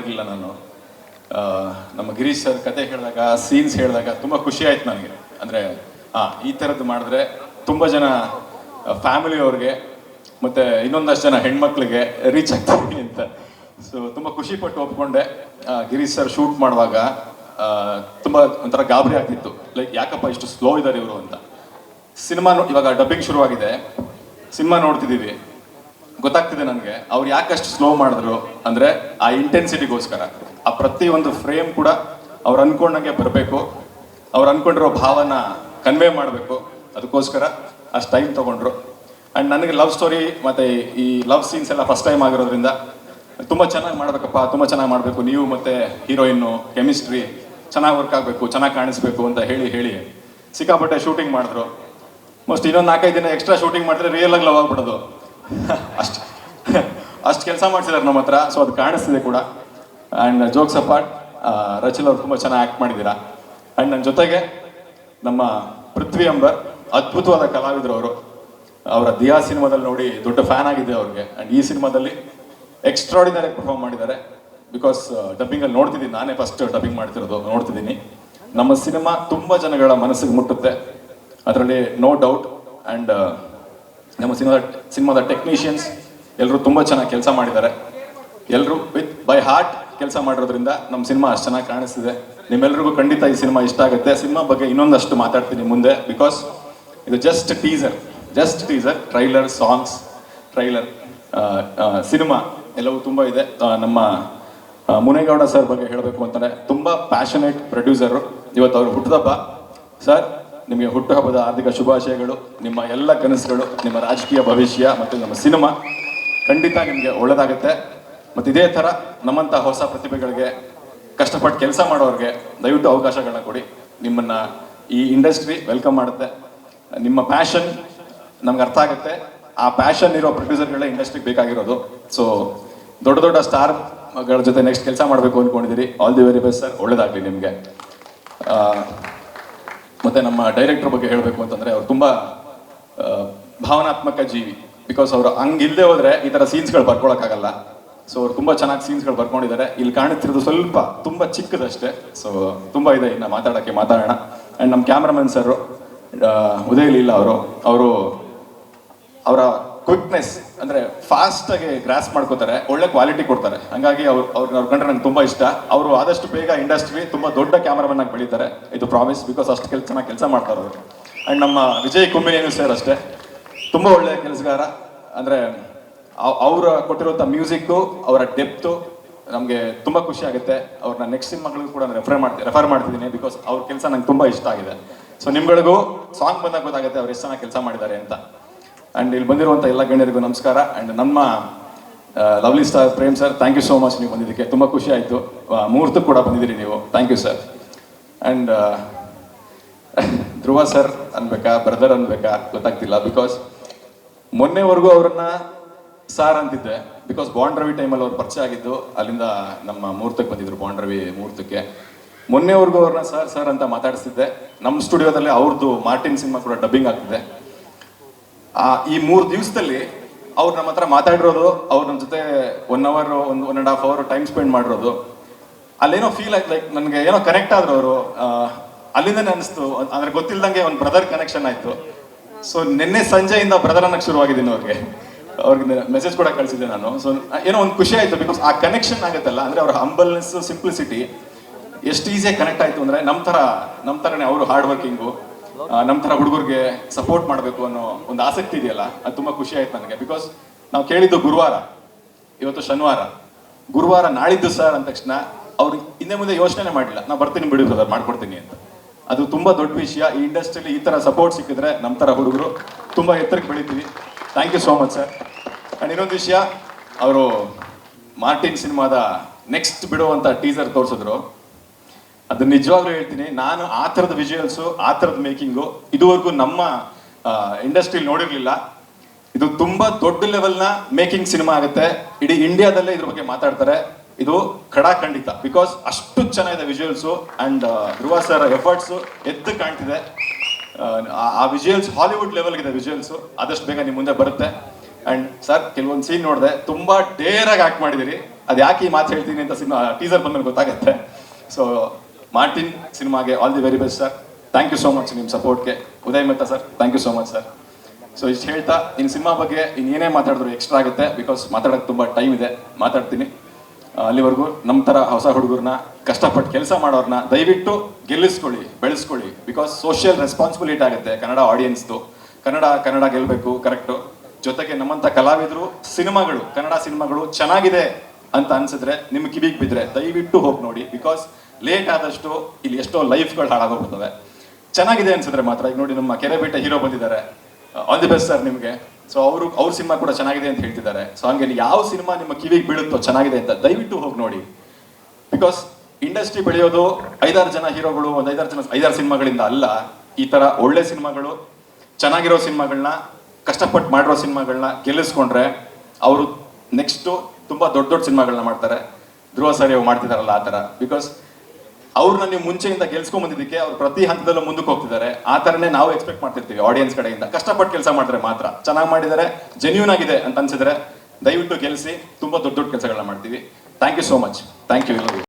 ಮಾಡಿರಲಿಲ್ಲ ನಾನು. ನಮ್ಮ ಗಿರೀಶ್ ಸರ್ ಕತೆ ಹೇಳಿದಾಗ, ಸೀನ್ಸ್ ಹೇಳಿದಾಗ ತುಂಬ ಖುಷಿ ಆಯ್ತು ನನಗೆ. ಅಂದರೆ ಈ ಥರದ್ದು ಮಾಡಿದ್ರೆ ತುಂಬ ಜನ ಫ್ಯಾಮಿಲಿಯವ್ರಿಗೆ ಮತ್ತು ಇನ್ನೊಂದಷ್ಟು ಜನ ಹೆಣ್ಮಕ್ಳಿಗೆ ರೀಚ್ ಆಗ್ತೀವಿ ಅಂತ. ಸೊ ತುಂಬ ಖುಷಿಪಟ್ಟು ಒಪ್ಕೊಂಡೆ. ಗಿರೀಶ್ ಸರ್ ಶೂಟ್ ಮಾಡುವಾಗ ತುಂಬ ಒಂಥರ ಗಾಬರಿ ಆಗ್ತಿತ್ತು, ಲೈಕ್ ಯಾಕಪ್ಪ ಇಷ್ಟು ಸ್ಲೋ ಇದ್ದಾರೆ ಇವರು ಅಂತ. ಸಿನಿಮಾ ಇವಾಗ ಡಬ್ಬಿಂಗ್ ಶುರುವಾಗಿದೆ, ಸಿನಿಮಾ ನೋಡ್ತಿದ್ದೀವಿ, ಗೊತ್ತಾಗ್ತಿದೆ ನನಗೆ ಅವ್ರು ಯಾಕಷ್ಟು ಸ್ಲೋ ಮಾಡಿದ್ರು ಅಂದರೆ ಆ ಇಂಟೆನ್ಸಿಟಿಗೋಸ್ಕರ. ಆ ಪ್ರತಿಯೊಂದು ಫ್ರೇಮ್ ಕೂಡ ಅವ್ರು ಅನ್ಕೊಂಡಂಗೆ ಬರಬೇಕು, ಅವ್ರು ಅನ್ಕೊಂಡಿರೋ ಭಾವನ ಕನ್ವೆ ಮಾಡಬೇಕು, ಅದಕ್ಕೋಸ್ಕರ ಅಷ್ಟು ಟೈಮ್ ತೊಗೊಂಡ್ರು. ಆ್ಯಂಡ್ ನನಗೆ ಲವ್ ಸ್ಟೋರಿ ಮತ್ತು ಈ ಲವ್ ಸೀನ್ಸ್ ಎಲ್ಲ ಫಸ್ಟ್ ಟೈಮ್ ಆಗಿರೋದ್ರಿಂದ ತುಂಬ ಚೆನ್ನಾಗಿ ಮಾಡಬೇಕಪ್ಪ, ತುಂಬ ಚೆನ್ನಾಗಿ ಮಾಡಬೇಕು, ನೀವು ಮತ್ತು ಹೀರೋಯಿನ್ನು ಕೆಮಿಸ್ಟ್ರಿ ಚೆನ್ನಾಗಿ ವರ್ಕ್ ಆಗಬೇಕು, ಚೆನ್ನಾಗಿ ಕಾಣಿಸ್ಬೇಕು ಅಂತ ಹೇಳಿ ಸಿಕ್ಕಾಪಟ್ಟೆ ಶೂಟಿಂಗ್ ಮಾಡಿದ್ರು. ಮೋಸ್ಟ್ ಇನ್ನೊಂದು 4-5 ದಿನ ಎಕ್ಸ್ಟ್ರಾ ಶೂಟಿಂಗ್ ಮಾಡಿದ್ರೆ ರಿಯಲ್ ಆಗಿ ಲವ್ ಆಗ್ಬಿಡೋದು, ಅಷ್ಟು ಕೆಲಸ ಮಾಡ್ಸಿದ್ದಾರೆ ನಮ್ಮ ಹತ್ರ. ಸೊ ಅದು ಕಾಣಿಸ್ತಿದೆ ಕೂಡ. ಆ್ಯಂಡ್ ಜೋಕ್ಸ್ ಅಪಾರ್ಟ್, ರಚಿಲ್ ಅವ್ರು ತುಂಬ ಚೆನ್ನಾಗಿ ಆ್ಯಕ್ಟ್ ಮಾಡಿದ್ದೀರಾ. ಆ್ಯಂಡ್ ನನ್ನ ಜೊತೆಗೆ ನಮ್ಮ ಪೃಥ್ವಿ ಅಂಬರ್ ಅದ್ಭುತವಾದ ಕಲಾವಿದರು ಅವರು. ಅವರ ದಿಯಾ ಸಿನಿಮಾದಲ್ಲಿ ನೋಡಿ ದೊಡ್ಡ ಫ್ಯಾನ್ ಆಗಿದೆ ಅವ್ರಿಗೆ. ಆ್ಯಂಡ್ ಈ ಸಿನಿಮಾದಲ್ಲಿ ಎಕ್ಸ್ಟ್ರಾಡಿನರಿ ಪರ್ಫಾರ್ಮ್ ಮಾಡಿದ್ದಾರೆ. ಬಿಕಾಸ್ ಡಬ್ಬಿಂಗಲ್ಲಿ ನೋಡ್ತಿದ್ದೀನಿ, ನಾನೇ ಫಸ್ಟ್ ಡಬ್ಬಿಂಗ್ ಮಾಡ್ತಿರೋದು, ನೋಡ್ತಿದ್ದೀನಿ. ನಮ್ಮ ಸಿನಿಮಾ ತುಂಬ ಜನಗಳ ಮನಸ್ಸಿಗೆ ಮುಟ್ಟುತ್ತೆ, ಅದರಲ್ಲಿ ನೋ ಡೌಟ್. ಆ್ಯಂಡ್ ನಮ್ಮ ಸಿನಿಮಾದ ಟೆಕ್ನಿಷಿಯನ್ಸ್ ಎಲ್ಲರೂ ತುಂಬ ಚೆನ್ನಾಗಿ ಕೆಲಸ ಮಾಡಿದ್ದಾರೆ. ಎಲ್ಲರೂ ವಿತ್ ಬೈ ಹಾರ್ಟ್ ಕೆಲಸ ಮಾಡಿರೋದ್ರಿಂದ ನಮ್ಮ ಸಿನಿಮಾ ಅಷ್ಟು ಚೆನ್ನಾಗಿ ಕಾಣಿಸ್ತಿದೆ. ನಿಮ್ಮೆಲ್ರಿಗೂ ಖಂಡಿತ ಈ ಸಿನಿಮಾ ಇಷ್ಟ ಆಗುತ್ತೆ. ಸಿನಿಮಾ ಬಗ್ಗೆ ಇನ್ನೊಂದಷ್ಟು ಮಾತಾಡ್ತೀನಿ ಮುಂದೆ, ಬಿಕಾಸ್ ಇದು just teaser. Trailer, songs, trailer, cinema ಎಲ್ಲವೂ ತುಂಬ ಇದೆ. ನಮ್ಮ ಮುನೇಗೌಡ ಸರ್ ಬಗ್ಗೆ ಹೇಳಬೇಕು ಅಂತಂದರೆ ತುಂಬ ಪ್ಯಾಷನೇಟ್ ಪ್ರೊಡ್ಯೂಸರು. ಇವತ್ತು ಅವರು ಹುಟ್ಟುಹಬ್ಬ. ಸರ್, ನಿಮಗೆ ಹುಟ್ಟುಹಬ್ಬದ ಹಾರ್ದಿಕ ಶುಭಾಶಯಗಳು. ನಿಮ್ಮ ಎಲ್ಲ ಕನಸುಗಳು, ನಿಮ್ಮ ರಾಜಕೀಯ ಭವಿಷ್ಯ ಮತ್ತು ನಮ್ಮ ಸಿನಿಮಾ ಖಂಡಿತ ನಿಮಗೆ ಒಳ್ಳೆಯದಾಗುತ್ತೆ. ಮತ್ತು ಇದೇ ಥರ ನಮ್ಮಂಥ ಹೊಸ ಪ್ರತಿಭೆಗಳಿಗೆ, ಕಷ್ಟಪಟ್ಟು ಕೆಲಸ ಮಾಡೋರಿಗೆ ದಯವಿಟ್ಟು ಅವಕಾಶಗಳನ್ನ ಕೊಡಿ. ನಿಮ್ಮನ್ನು ಈ ಇಂಡಸ್ಟ್ರಿ ವೆಲ್ಕಮ್ ಮಾಡುತ್ತೆ. ನಿಮ್ಮ ಪ್ಯಾಷನ್ ನಮ್ಗೆ ಅರ್ಥ ಆಗುತ್ತೆ. ಆ ಪ್ಯಾಷನ್ ಇರೋ ಪ್ರೊಡ್ಯೂಸರ್ಗಳೇ ಇಂಡಸ್ಟ್ರಿಗೆ ಬೇಕಾಗಿರೋದು. ಸೊ ದೊಡ್ಡ ಸ್ಟಾರ್ಗಳ ಜೊತೆ ನೆಕ್ಸ್ಟ್ ಕೆಲಸ ಮಾಡಬೇಕು ಅಂದ್ಕೊಂಡಿದ್ದೀರಿ. All the very best sir, ಒಳ್ಳೇದಾಗಲಿ ನಿಮಗೆ. ಮತ್ತು ನಮ್ಮ ಡೈರೆಕ್ಟರ್ ಬಗ್ಗೆ ಹೇಳಬೇಕು ಅಂತಂದರೆ ಅವ್ರು ತುಂಬ ಭಾವನಾತ್ಮಕ ಜೀವಿ. ಬಿಕಾಸ್ ಅವರು ಹಂಗಿಲ್ಲದೆ ಹೋದರೆ ಈ ಥರ ಸೀನ್ಸ್ಗಳು ಬರ್ಕೊಳಕ್ಕಾಗಲ್ಲ. ಸೊ ಅವ್ರು ತುಂಬ ಚೆನ್ನಾಗಿ ಸೀನ್ಸ್ಗಳು ಬರ್ಕೊಂಡಿದ್ದಾರೆ. ಇಲ್ಲಿ ಕಾಣುತ್ತಿರೋದು ಸ್ವಲ್ಪ ತುಂಬ ಚಿಕ್ಕದಷ್ಟೇ. ಸೊ ತುಂಬ ಇದೆ ಇನ್ನು ಮಾತಾಡೋಣ. ಆ್ಯಂಡ್ ನಮ್ಮ ಕ್ಯಾಮ್ರಾಮನ್ ಸರು ಉದಯ್ ಲೀಲಾ ಅವರು ಅವರ ಕ್ವಿಕ್ನೆಸ್ ಅಂದರೆ ಫಾಸ್ಟಾಗಿ ಗ್ರಾಸ್ ಮಾಡ್ಕೋತಾರೆ, ಒಳ್ಳೆ ಕ್ವಾಲಿಟಿ ಕೊಡ್ತಾರೆ. ಹಾಗಾಗಿ ಅವ್ರ ಕಂಡ್ರೆ ನಂಗೆ ತುಂಬ ಇಷ್ಟ. ಅವರು ಆದಷ್ಟು ಬೇಗ ಇಂಡಸ್ಟ್ರಿ ತುಂಬ ದೊಡ್ಡ ಕ್ಯಾಮ್ರಾಮನ್ ಆಗಿ ಬೆಳೀತಾರೆ, ಇದು ಪ್ರಾಮಿಸ್. ಬಿಕಾಸ್ ಅಷ್ಟು ಚೆನ್ನಾಗಿ ಕೆಲಸ ಮಾಡ್ತಾರೆ ಅವರು. ಆ್ಯಂಡ್ ನಮ್ಮ ವಿಜಯ್ ಕುಂಬಿನೇನು ಸರ್ ಅಷ್ಟೇ, ತುಂಬ ಒಳ್ಳೆಯ ಕೆಲಸಗಾರ. ಅಂದರೆ ಅವರ ಕೊಟ್ಟಿರುವಂಥ ಮ್ಯೂಸಿಕ್ಕು, ಅವರ ಡೆಪ್ತು ನಮಗೆ ತುಂಬ ಖುಷಿ ಆಗುತ್ತೆ. ಅವ್ರನ್ನ ನೆಕ್ಸ್ಟ್ ಸಿನಿಮಾಗಳಿಗೂ ಕೂಡ ರೆಫರ್ ಮಾಡ್ತಿದ್ದೀನಿ. ಬಿಕಾಸ್ ಅವ್ರ ಕೆಲಸ ನಂಗೆ ತುಂಬ ಇಷ್ಟ ಆಗಿದೆ. ಸೊ ನಿಮ್ಗಳಿಗೂ ಸಾಂಗ್ ಬಂದಾಗ ಗೊತ್ತಾಗುತ್ತೆ ಅವ್ರು ಎಷ್ಟು ಚೆನ್ನಾಗಿ ಕೆಲಸ ಮಾಡಿದ್ದಾರೆ ಅಂತ. ಆ್ಯಂಡ್ ಇಲ್ಲಿ ಬಂದಿರುವಂಥ ಎಲ್ಲ ಗಣ್ಯರಿಗೂ ನಮಸ್ಕಾರ. ಆ್ಯಂಡ್ ನಮ್ಮ lovely star Prem sir, thank you so much ನೀವು ಬಂದಿದ್ದಕ್ಕೆ, ತುಂಬ ಖುಷಿ ಆಯಿತು. ಮುಹೂರ್ತಕ್ಕೆ ಕೂಡ ಬಂದಿದ್ದೀರಿ ನೀವು, thank you sir. And Dhruva sir ಅನ್ಬೇಕಾ, ಬ್ರದರ್ ಅನ್ಬೇಕಾ ಗೊತ್ತಾಗ್ತಿಲ್ಲ. ಬಿಕಾಸ್ ಮೊನ್ನೆವರೆಗೂ ಅವ್ರನ್ನ ಸಾರ್ ಅಂತಿದ್ದೆ. ಬಿಕಾಸ್ ಬಾಂಡ್ ರವಿ ಟೈಮಲ್ಲಿ ಅವ್ರು ಪರಿಚಯ ಆಗಿದ್ದು, ಅಲ್ಲಿಂದ ನಮ್ಮ ಮುಹೂರ್ತಕ್ಕೆ ಬಂದಿದ್ರು, ಬಾಂಡ್ ರವಿ ಮುಹೂರ್ತಕ್ಕೆ. ಮೊನ್ನೆವರೆಗೂ ಅವ್ರನ್ನ ಸರ್ ಅಂತ ಮಾತಾಡಿಸ್ತಿದ್ದೆ. ನಮ್ಮ ಸ್ಟುಡಿಯೋದಲ್ಲಿ ಅವ್ರದ್ದು ಮಾರ್ಟಿನ್ ಸಿನಿಮಾ ಕೂಡ ಡಬ್ಬಿಂಗ್ ಆಗ್ತಿದೆ. ಈ 3 ದಿವಸದಲ್ಲಿ ಅವ್ರು ನಮ್ಮ ಹತ್ರ ಮಾತಾಡಿರೋದು, ಅವ್ರ ನಮ್ಮ ಜೊತೆ 1 hour 1.5 hour ಟೈಮ್ ಸ್ಪೆಂಡ್ ಮಾಡಿರೋದು, ಅಲ್ಲೇನೋ ಫೀಲ್ ಆಯ್ತು, ಲೈಕ್ ನನಗೆ ಏನೋ ಕನೆಕ್ಟ್ ಆದ್ರು ಅವರು. ಅಲ್ಲಿಂದನೇ ಅನಿಸ್ತು, ಅಂದ್ರೆ ಗೊತ್ತಿಲ್ದಂಗೆ ಒಂದು ಬ್ರದರ್ ಕನೆಕ್ಷನ್ ಆಯ್ತು. ಸೊ ನಿನ್ನೆ ಸಂಜೆಯಿಂದ ಬ್ರದರ್ ಅನ್ನಕ್ಕೆ ಶುರುವಾಗಿದ್ದೀನಿ ಅವ್ರಿಗೆ ಮೆಸೇಜ್ ಕೂಡ ಕಳಿಸಿದ್ದೆ ನಾನು. ಸೊ ಏನೋ ಒಂದು ಖುಷಿ ಆಯ್ತು. ಬಿಕಾಸ್ ಆ ಕನೆಕ್ಷನ್ ಆಗುತ್ತಲ್ಲ, ಅಂದ್ರೆ ಅವ್ರ ಹಂಬಲ್ನೆಸ್, ಸಿಂಪ್ಲಿಸಿಟಿ ಎಷ್ಟು ಈಸಿಯಾಗಿ ಕನೆಕ್ಟ್ ಆಯ್ತು ಅಂದ್ರೆ ನಮ್ಮ ಥರನೇ ಅವರು ಹಾರ್ಡ್ ವರ್ಕಿಂಗು, ನಮ್ಮ ಥರ ಹುಡುಗರಿಗೆ ಸಪೋರ್ಟ್ ಮಾಡಬೇಕು ಅನ್ನೋ ಒಂದು ಆಸಕ್ತಿ ಇದೆಯಲ್ಲ, ಅದು ತುಂಬ ಖುಷಿ ಆಯ್ತು ನನಗೆ. ಬಿಕಾಸ್ ನಾವು ಕೇಳಿದ್ದು ಗುರುವಾರ, ಇವತ್ತು ಶನಿವಾರ, ಗುರುವಾರ ನಾಳಿದ್ದು ಸರ್ ಅಂದ ತಕ್ಷಣ ಅವ್ರು ಹಿಂದೆ ಮುಂದೆ ಯೋಚನೆ ಮಾಡಿಲ್ಲ, ನಾ ಬರ್ತೀನಿ ಬಿಡಿ ಬ್ರದರ್ ಮಾಡ್ಕೊಡ್ತೀನಿ ಅಂತ. ಅದು ತುಂಬ ದೊಡ್ಡ ವಿಷಯ. ಈ ಇಂಡಸ್ಟ್ರಿಯಲ್ಲಿ ಈ ಥರ ಸಪೋರ್ಟ್ ಸಿಕ್ಕಿದ್ರೆ ನಮ್ಮ ಥರ ಹುಡುಗರು ತುಂಬ ಎತ್ತರಕ್ಕೆ ಬೆಳಿತೀವಿ. Thank you so much sir. And ಇನ್ನೊಂದು ವಿಷಯ, ಅವರು ಮಾರ್ಟಿನ್ ಸಿನಿಮಾದ ನೆಕ್ಸ್ಟ್ ಬಿಡುವಂಥ ಟೀಸರ್ ತೋರಿಸಿದ್ರು. ಅದು ನಿಜವಾಗ್ಲೂ ಹೇಳ್ತೀನಿ, ನಾನು ಆ ಥರದ ವಿಜುವಲ್ಸು, ಆ ಥರದ ಮೇಕಿಂಗು ಇದುವರೆಗೂ ನಮ್ಮ ಇಂಡಸ್ಟ್ರಿಲಿ ನೋಡಿರಲಿಲ್ಲ. ಇದು ತುಂಬ ದೊಡ್ಡ ಲೆವೆಲ್ನ ಮೇಕಿಂಗ್ ಸಿನಿಮಾ ಆಗುತ್ತೆ. ಇಡೀ ಇಂಡಿಯಾದಲ್ಲೇ ಇದ್ರ ಬಗ್ಗೆ ಮಾತಾಡ್ತಾರೆ. ಇದು ಖಂಡಿತ. ಬಿಕಾಸ್ ಅಷ್ಟು ಚೆನ್ನಾಗಿದೆ visuals. And Dhruva sir efforts ಎದ್ದು ಕಾಣ್ತಿದೆ. ಆ ವಿಜುವಲ್ಸ್ ಹಾಲಿವುಡ್ ಲೆವೆಲ್ಗಿದೆ ವಿಜುವಲ್ಸು. ಆದಷ್ಟು ಬೇಗ ನಿಮ್ಮ ಮುಂದೆ ಬರುತ್ತೆ. ಆ್ಯಂಡ್ ಸರ್, ಕೆಲವೊಂದು ಸೀನ್ ನೋಡಿದೆ, ತುಂಬ ಡೇರಾಗಿ ಆ್ಯಕ್ಟ್ ಮಾಡಿದಿರಿ. ಅದು ಯಾಕೆ ಈ ಮಾತು ಹೇಳ್ತೀನಿ ಅಂತ ಸಿನಿಮಾ ಟೀಸರ್ ಬಂದ್ಮೇಲೆ ಗೊತ್ತಾಗುತ್ತೆ. ಸೊ ಮಾರ್ಟಿನ್ ಸಿನಿಮಾಗೆ all the very best sir. Thank you so much ನಿಮ್ಮ ಸಪೋರ್ಟ್ಗೆ. Uday Mehta sir, thank you so much sir. So ಇಷ್ಟು ಹೇಳ್ತಾ ಇನ್ನು ಸಿನಿಮಾ ಬಗ್ಗೆ ಇನ್ನೇನೇ ಮಾತಾಡಿದ್ರು ಎಕ್ಸ್ಟ್ರಾ ಆಗುತ್ತೆ, ಬಿಕಾಸ್ ಮಾತಾಡೋಕ್ಕೆ ತುಂಬ ಟೈಮ್ ಇದೆ, ಮಾತಾಡ್ತೀನಿ. ಅಲ್ಲಿವರೆಗೂ ನಮ್ಮ ಥರ ಹೊಸ ಹುಡುಗರನ್ನ ಕಷ್ಟಪಟ್ಟು ಕೆಲಸ ಮಾಡೋರನ್ನ ದಯವಿಟ್ಟು ಗೆಲ್ಲಿಸ್ಕೊಳ್ಳಿ, ಬೆಳೆಸ್ಕೊಳ್ಳಿ. ಬಿಕಾಸ್ ಸೋಷಿಯಲ್ ರೆಸ್ಪಾನ್ಸಿಬಿಲಿಟಿ ಆಗುತ್ತೆ ಕನ್ನಡ ಆಡಿಯನ್ಸ್ದು. ಕನ್ನಡ ಗೆಲ್ಲಬೇಕು, ಕರೆಕ್ಟು. ಜೊತೆಗೆ ನಮ್ಮಂಥ ಕಲಾವಿದರು ಸಿನಿಮಾಗಳು, ಕನ್ನಡ ಸಿನಿಮಾಗಳು ಚೆನ್ನಾಗಿದೆ ಅಂತ ಅನ್ಸಿದ್ರೆ, ನಿಮ್ಮ ಕಿವಿಗೆ ಬಿದ್ದರೆ ದಯವಿಟ್ಟು ಹೋಗಿ ನೋಡಿ. ಬಿಕಾಸ್ ಲೇಟ್ ಆದಷ್ಟು ಇಲ್ಲಿ ಎಷ್ಟೋ ಲೈಫ್ಗಳು ಹಾಳಾಗೋಗ್ಬಿಡ್ತವೆ. ಚೆನ್ನಾಗಿದೆ ಅನ್ಸಿದ್ರೆ ಮಾತ್ರ. ಈಗ ನೋಡಿ ನಮ್ಮ ಕೆರೆಬೇಟೆ ಹೀರೋ ಬಂದಿದ್ದಾರೆ, ಆಲ್ ದಿ ಬೆಸ್ಟ್ ಸರ್ ನಿಮಗೆ. ಸೊ ಅವ್ರ ಸಿನಿಮಾ ಕೂಡ ಚೆನ್ನಾಗಿದೆ ಅಂತ ಹೇಳ್ತಿದ್ದಾರೆ. ಸೊ ಹಂಗೆ ಯಾವ ಸಿನಿಮಾ ನಿಮ್ಮ ಕಿವಿಗೆ ಬೀಳುತ್ತೋ ಚೆನ್ನಾಗಿದೆ ಅಂತ ದಯವಿಟ್ಟು ಹೋಗಿ ನೋಡಿ. ಬಿಕಾಸ್ ಇಂಡಸ್ಟ್ರಿ ಬೆಳೆಯೋದು 5-6 ಜನ ಹೀರೋಗಳು, ಒಂದು 5-6 ಸಿನಿಮಾಗಳಿಂದ ಅಲ್ಲ. ಈ ಥರ ಒಳ್ಳೆ ಸಿನಿಮಾಗಳು, ಚೆನ್ನಾಗಿರೋ ಸಿನಿಮಾಗಳನ್ನ, ಕಷ್ಟಪಟ್ಟು ಮಾಡಿರೋ ಸಿನಿಮಾಗಳನ್ನ ಗೆಲ್ಲಿಸ್ಕೊಂಡ್ರೆ ಅವರು ನೆಕ್ಸ್ಟು ತುಂಬ ದೊಡ್ಡ ಸಿನಿಮಾಗಳನ್ನ ಮಾಡ್ತಾರೆ. ಧ್ರುವ ಸರ್ ಮಾಡ್ತಿದಾರಲ್ಲ ಆ ಥರ. ಬಿಕಾಸ್ ಅವ್ರನ್ನ ನೀವು ಮುಂಚೆಯಿಂದ ಗೆಲ್ಸ್ಕೊಂಡ್ಬಂದಿದ್ದಕ್ಕೆ ಅವ್ರು ಪ್ರತಿ ಹಂತದಲ್ಲೂ ಮುಂದಕ್ಕೆ ಹೋಗ್ತಿದ್ದಾರೆ. ಆ ಥರನೇ ನಾವು ಎಕ್ಸ್ಪೆಕ್ಟ್ ಮಾಡ್ತಿರ್ತೀವಿ ಆಡಿಯನ್ಸ್ ಕಡೆಯಿಂದ. ಕಷ್ಟಪಟ್ಟು ಕೆಲಸ ಮಾಡಿದ್ರೆ ಮಾತ್ರ, ಚೆನ್ನಾಗಿ ಮಾಡಿದರೆ, ಜೆನ್ಯೂನ್ ಆಗಿದೆ ಅಂತ ಅನ್ಸಿದ್ರೆ ದಯವಿಟ್ಟು ಗೆಲ್ಲಿಸಿ. ತುಂಬ ದೊಡ್ಡ ಕೆಲಸಗಳನ್ನ ಮಾಡ್ತೀವಿ. Thank you so much. Thank you.